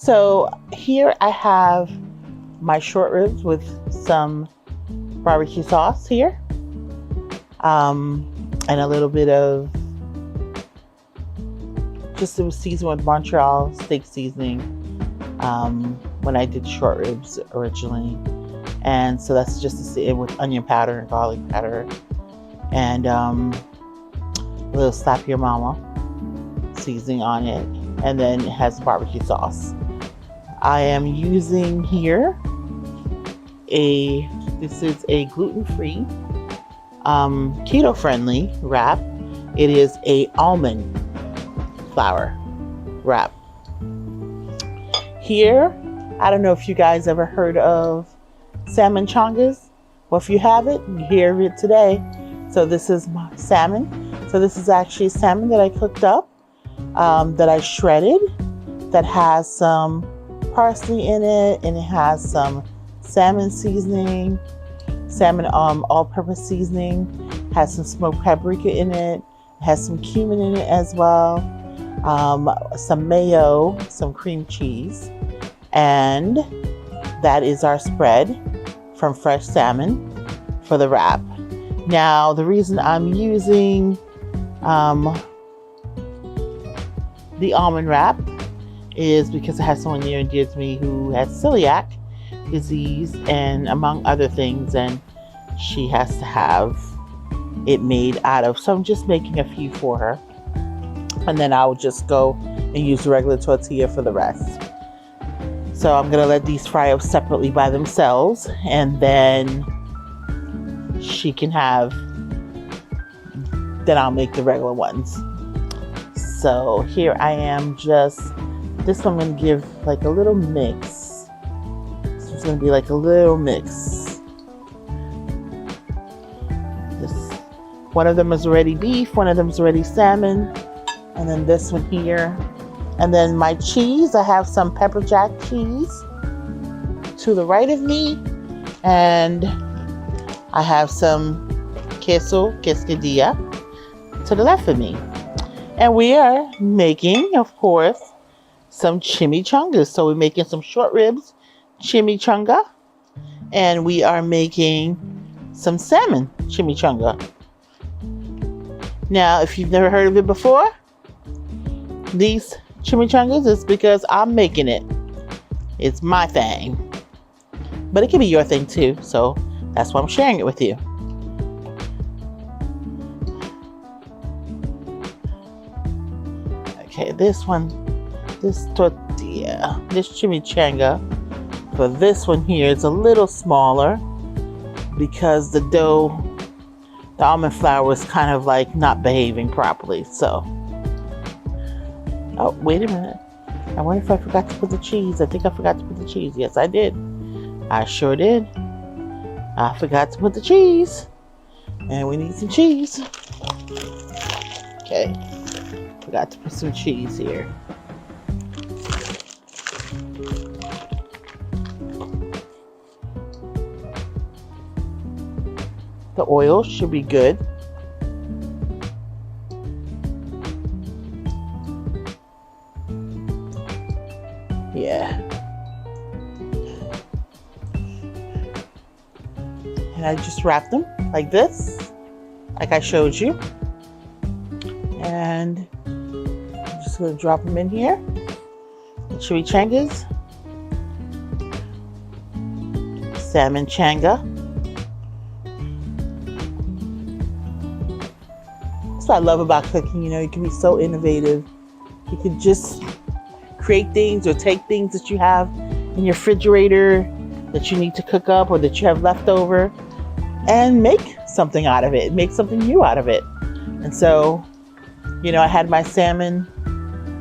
So here I have my short ribs with some barbecue sauce here, and a little bit of just it was seasoned with Montreal steak seasoning when I did short ribs originally. And so that's just to see it with onion powder and garlic powder and a little slap your mama seasoning on it. And then it has barbecue sauce. I am using here this is a gluten-free, keto-friendly wrap. It is a almond flour wrap. Here, I don't know if you guys ever heard of Chimichangas. Well, if you haven't, you hear it today. So this is my salmon. So this is actually salmon that I cooked up, that I shredded, that has some parsley in it, and it has some salmon seasoning, salmon all-purpose seasoning, has some smoked paprika in it, has some cumin in it as well, some mayo, some cream cheese, and that is our spread from fresh salmon for the wrap. Now, the reason I'm using the almond wrap is because it has someone near and dear to me who has celiac disease, and among other things, and she has to have it made out of, so I'm just making a few for her, and then I'll just go and use the regular tortilla for the rest. So I'm gonna let these fry up separately by themselves, and then she can have, then I'll make the regular ones. So here I am, just this one I'm gonna give like a little mix. This one's gonna be like a little mix. One of them is already beef, one of them is already salmon, and then this one here. And then my cheese, I have some pepper jack cheese to the right of me, and I have some queso quesadilla to the left of me. And we are making, of course, some chimichangas. So we're making some short ribs, chimichanga, and we are making some salmon chimichanga. Now, if you've never heard of it before, these chimichangas is because I'm making it. It's my thing. But it can be your thing too, so that's why I'm sharing it with you. Okay, this tortilla, this chimichanga, for this one here, it's a little smaller because the dough, the almond flour was kind of like not behaving properly. So, oh, wait a minute. I wonder if I forgot to put the cheese. I think I forgot to put the cheese. Yes, I did. I sure did. I forgot to put the cheese. And we need some cheese. Okay. Forgot to put some cheese here. The oil should be good. Yeah. And I just wrap them like this, like I showed you. And I'm just going to drop them in here. The chimichangas, salmon changa. That's what I love about cooking. You know, you can be so innovative. You can just create things or take things that you have in your refrigerator that you need to cook up or that you have left over and make something out of it, make something new out of it. And so, you know, I had my salmon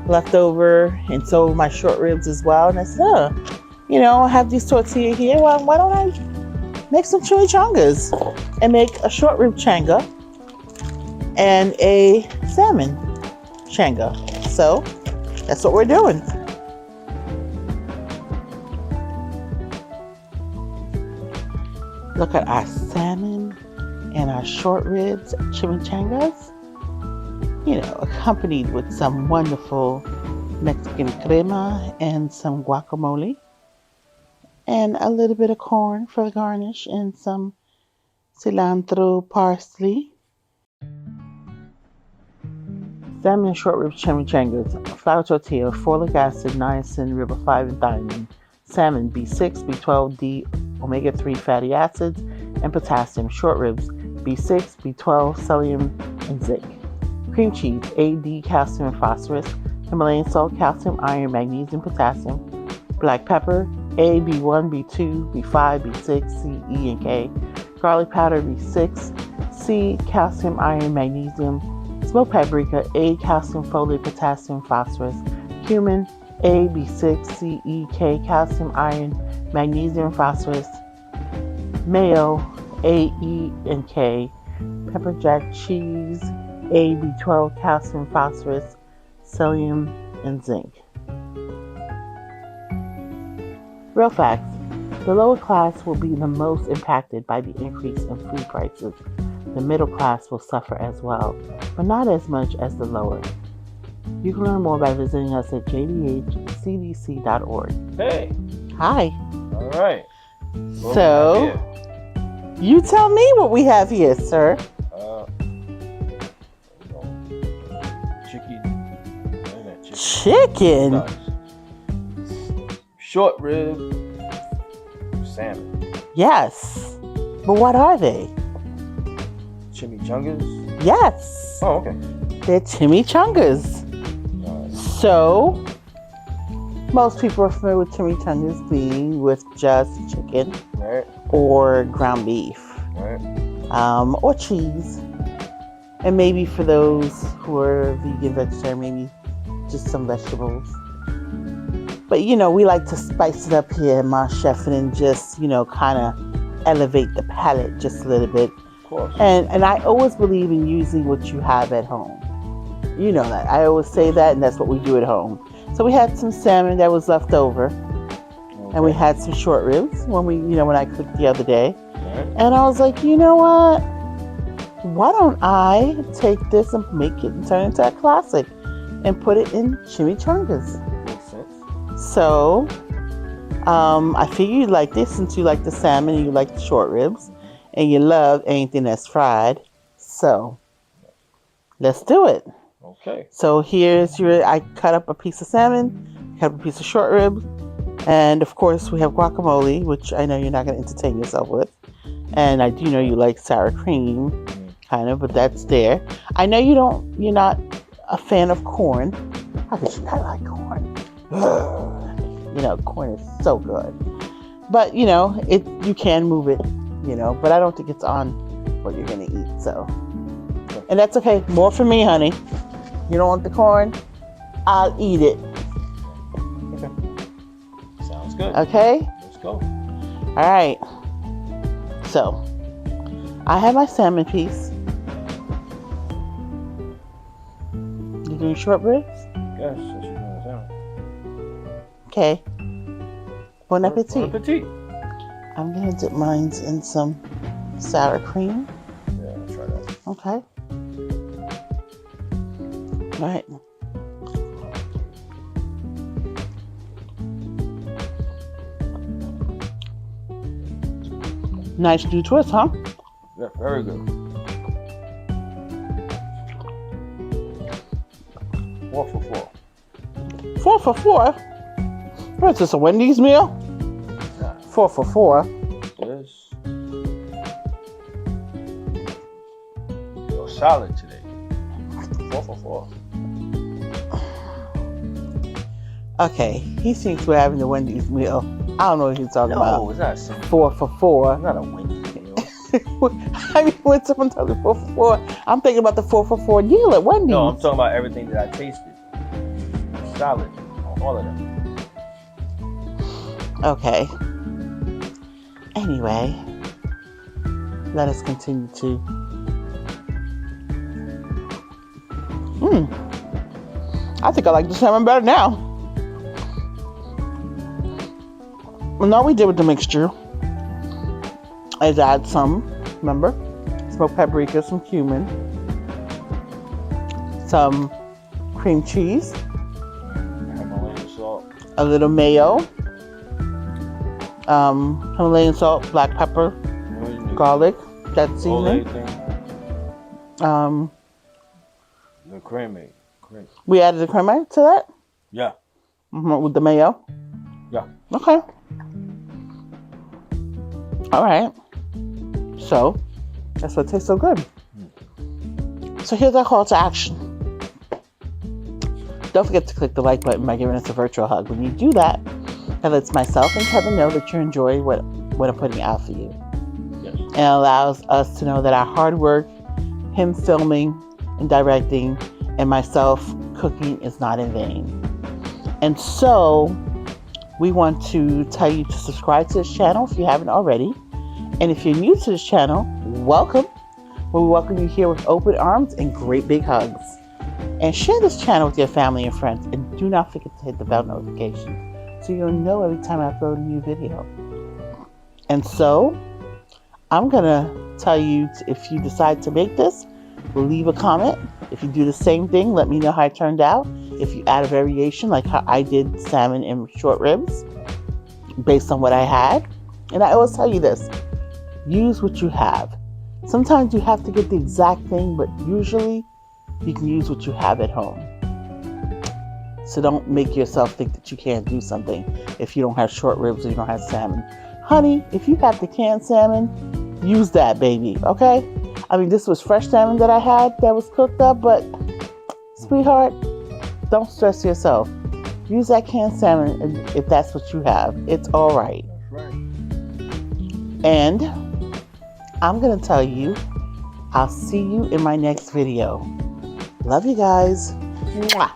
left over and so my short ribs as well. And I said, you know, I have these tortilla here. Well, why don't I make some chimichangas and make a short rib changa and a salmon changa. So that's what we're doing. Look at our salmon and our short ribs, chimichangas, you know, accompanied with some wonderful Mexican crema, and some guacamole, and a little bit of corn for the garnish, and some cilantro, parsley. Salmon and short ribs chimichangas, flour tortilla, folic acid, niacin, riboflavin, and thiamine. Salmon, B6, B12, D, omega-3 fatty acids, and potassium. Short ribs, B6, B12, selenium, and zinc. Cream cheese, A, D, calcium, and phosphorus. Himalayan salt, calcium, iron, magnesium, potassium. Black pepper, A, B1, B2, B5, B6, C, E, and K. Garlic powder, B6, C, calcium, iron, magnesium. Smoked paprika, A, calcium, folate, potassium, phosphorus. Cumin, A, B6, C, E, K, calcium, iron, magnesium, phosphorus. Mayo, A, E, and K. Pepper jack cheese, A, B12, calcium, phosphorus, selenium, and zinc. Real facts. The lower class will be the most impacted by the increase in food prices. The middle class will suffer as well, but not as much as the lower. You can learn more by visiting us at jdhcdc.org. Hey. Hi. All right. So, you tell me what we have here, sir. Chicken. Nice. Short rib salmon. Yes. But what are they? Chimichangas. Yes. Oh, okay. They're chimichangas. Nice. So, most people are familiar with chimichangas being with just chicken, Right. or ground beef, Right. or cheese. And maybe for those who are vegan, vegetarian, maybe just some vegetables. But we like to spice it up here, my chef, and just kind of elevate the palate just a little bit. Of course. And I always believe in using what you have at home. You know that. I always say that, and that's what we do at home. So we had some salmon that was left over, Okay. and we had some short ribs when when I cooked the other day. Right. And I was like, you know what? Why don't I take this and make it and turn it into a classic and put it in chimichangas? Makes sense. So, I figure you like this since you like the salmon and you like the short ribs and you love anything that's fried. So, let's do it. Okay. So I cut up a piece of salmon, cut up a piece of short rib, and of course we have guacamole, which I know you're not going to entertain yourself with. And I do know you like sour cream, kind of, but that's there. I know you're not a fan of corn. How could you not like corn? Corn is so good. But, you can move it, but I don't think it's on what you're going to eat, so. And that's okay. More for me, honey. You don't want the corn? I'll eat it. Okay. Sounds good. Okay? Let's go. All right. So, I have my salmon piece. You doing short ribs? Yes, so she's doing salmon. Okay. Bon appetit. Bon appetit. I'm going to dip mine in some sour cream. Yeah, I'll try that. Okay. All right. Nice new twist, huh? Yeah, very good. 4 for 4. 4 for 4? What's this, a Wendy's meal? Nah. 4 for 4. Yes. You're solid today. 4 for 4. Okay, he thinks we're having the Wendy's meal. I don't know what he's talking about. No, it's not simple. 4 for 4. It's not a Wendy's meal. I mean, when someone tells me 4 for 4, I'm thinking about the 4 for 4 deal at Wendy's. No, I'm talking about everything that I tasted. Solid on all of them. Okay. Anyway, let us continue to. I think I like the salmon better now. Well, all we did with the mixture is add some, remember, smoked paprika, some cumin, some cream cheese, a little mayo, Himalayan salt, black pepper, garlic, that seasoning. The creamy. We added the crema to that? Yeah. With the mayo? Yeah. Okay. All right. So, that's what tastes so good. So here's our call to action. Don't forget to click the like button by giving us a virtual hug. When you do that, that lets myself and Kevin know that you're enjoying what I'm putting out for you. Yes. And allows us to know that our hard work, him filming and directing, and myself cooking is not in vain. And so, we want to tell you to subscribe to this channel if you haven't already. And if you're new to this channel, welcome. We welcome you here with open arms and great big hugs. And share this channel with your family and friends. And do not forget to hit the bell notification so you'll know every time I upload a new video. And so, I'm going to tell you, if you decide to make this, leave a comment. If you do the same thing, let me know how it turned out. If you add a variation, like how I did salmon and short ribs, based on what I had. And I always tell you this, use what you have. Sometimes you have to get the exact thing, but usually you can use what you have at home. So don't make yourself think that you can't do something if you don't have short ribs or you don't have salmon. Honey, if you have the canned salmon, use that, baby, okay? I mean, this was fresh salmon that I had that was cooked up, but sweetheart, don't stress yourself. Use that canned salmon if that's what you have. It's all right. That's right. And I'm going to tell you, I'll see you in my next video. Love you guys. Mwah.